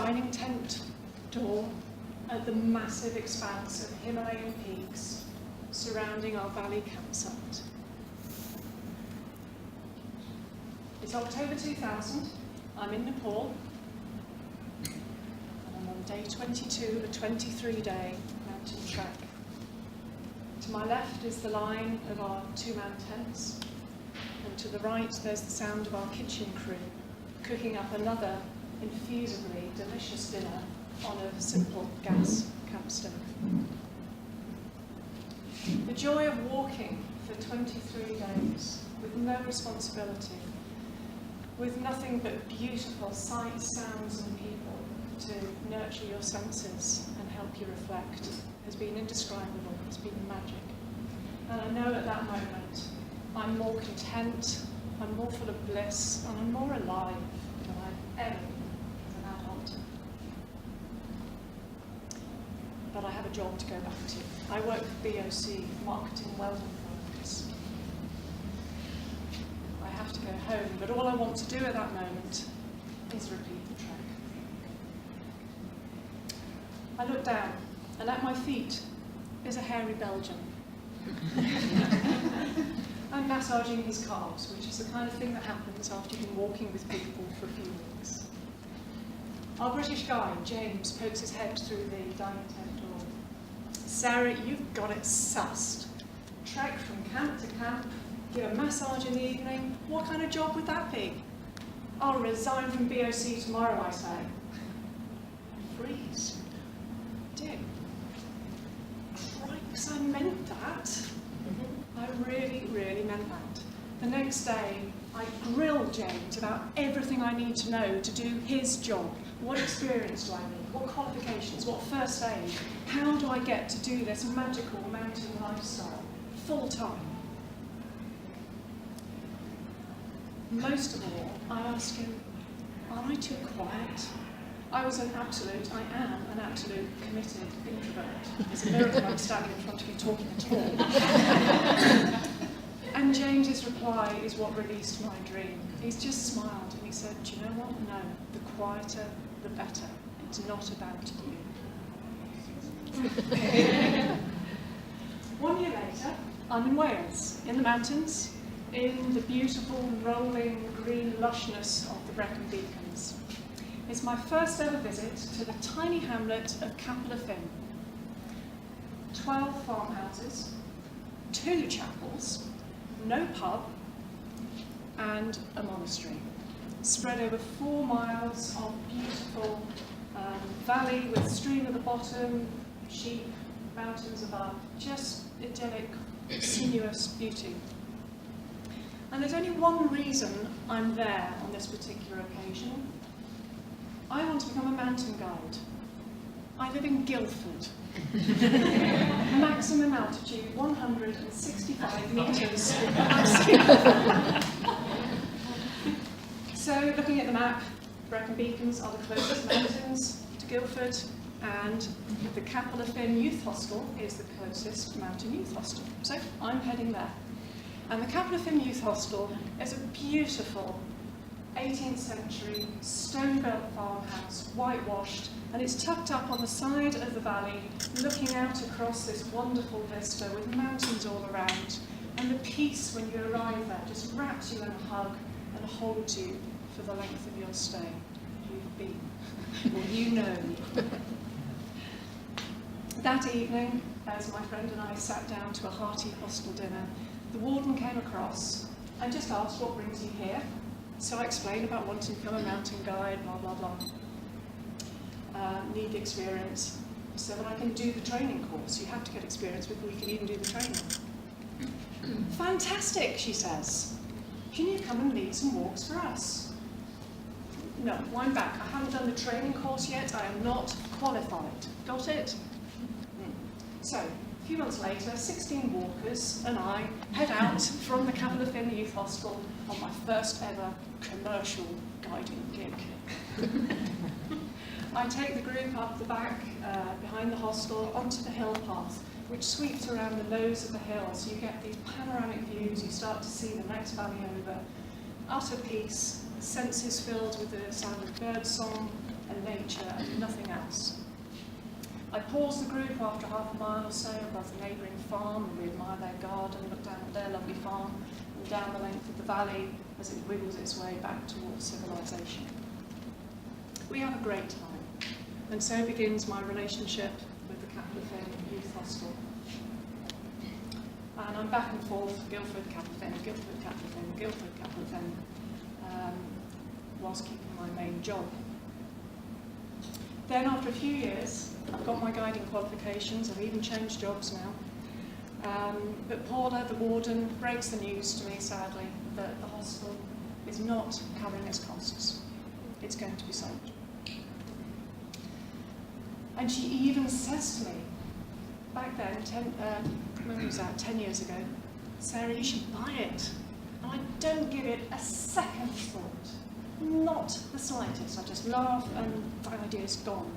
dining tent door at the massive expanse of Himalayan peaks surrounding our valley campsite. It's October 2000, I'm in Nepal, and I'm on day 22 of a 23-day mountain trek. To my left is the line of our two-man tents, and to the right there's the sound of our kitchen crew cooking up another infusibly delicious dinner on a simple gas camp stove. The joy of walking for 23 days with no responsibility, with nothing but beautiful sights, sounds and people to nurture your senses and help you reflect, has been indescribable, it's been magic. And I know at that moment I'm more content, I'm more full of bliss, and I'm more alive than I've ever been as an adult. But I have a job to go back to. I work for BOC, Marketing Welding Products. I have to go home, but all I want to do at that moment is repeat the trek. I look down, and at my feet is a hairy Belgian. I'm massaging his calves, which is the kind of thing that happens after you've been walking with people for a few weeks. Our British guide, James, pokes his head through the dining tent door. Sarah, you've got it sussed. Trek from camp to camp, give a massage in the evening. What kind of job would that be? I'll resign from BOC tomorrow, I say. Freeze. Dear Crikes, I meant that. I really, really meant that. The next day, I grilled James about everything I need to know to do his job. What experience do I need? What qualifications? What first aid? How do I get to do this magical mountain lifestyle full time? Most of all, I asked him, am I too quiet? I am an absolute committed introvert. It's a miracle I'm standing in front of you talking at all. And James's reply is what released my dream. He's just smiled and he said, do you know what? No, the quieter, the better. It's not about you. 1 year later, I'm in Wales, in the mountains, in the beautiful, rolling, green lushness of the Brecon Beacons. It's my first ever visit to the tiny hamlet of Capel y Ffyn. 12 farmhouses, 2 chapels, no pub, and a monastery, spread over 4 miles of beautiful valley with stream at the bottom, sheep, mountains above, just idyllic, sinuous beauty. And there's only one reason I'm there on this particular occasion. I want to become a mountain guide. I live in Guildford. Maximum altitude 165 metres. So, looking at the map, Brecon Beacons are the closest mountains to Guildford, and the Capel y Ffyn Youth Hostel is the closest mountain youth hostel. So, I'm heading there. And the Capel y Ffyn Youth Hostel is a beautiful 18th century stone-built farmhouse, whitewashed, and it's tucked up on the side of the valley, looking out across this wonderful vista with mountains all around. And the peace when you arrive there just wraps you in a hug and holds you for the length of your stay. You've been, or you know. That evening, as my friend and I sat down to a hearty hostel dinner, the warden came across and just asked, what brings you here? So I explained about wanting to become a mountain guide, blah, blah, blah. Need experience so that I can do the training course. You have to get experience before you can even do the training. Fantastic, she says. Can you come and lead some walks for us? No, wind back. I haven't done the training course yet. I am not qualified. Got it? So, a few months later, 16 walkers and I head out from the Capel y Ffyn Youth Hostel on my first ever commercial guiding gig. I take the group up the back, behind the hostel, onto the hill path, which sweeps around the nose of the hill, so you get these panoramic views, you start to see the next valley over. Utter peace, senses filled with the sound of birdsong, a lake nature and nothing else. I paused the group after half a mile or so above the neighbouring farm, and we admire their garden, look down at their lovely farm, and down the length of the valley as it wiggles its way back towards civilization. We have a great time, and so begins my relationship with the Capel Ffyn Youth Hostel. And I'm back and forth, Guildford, Capel Ffyn, Guildford, Capel Ffyn, Guildford, Capel Ffyn, whilst keeping my main job. Then after a few years, I've got my guiding qualifications, I've even changed jobs now. But Paula, the warden, breaks the news to me, sadly, that the hostel is not covering its costs. It's going to be sold. And she even says to me, back then, when was that, 10 years ago, Sarah, you should buy it. And I don't give it a second thought, not the slightest. I just laugh and the idea's gone.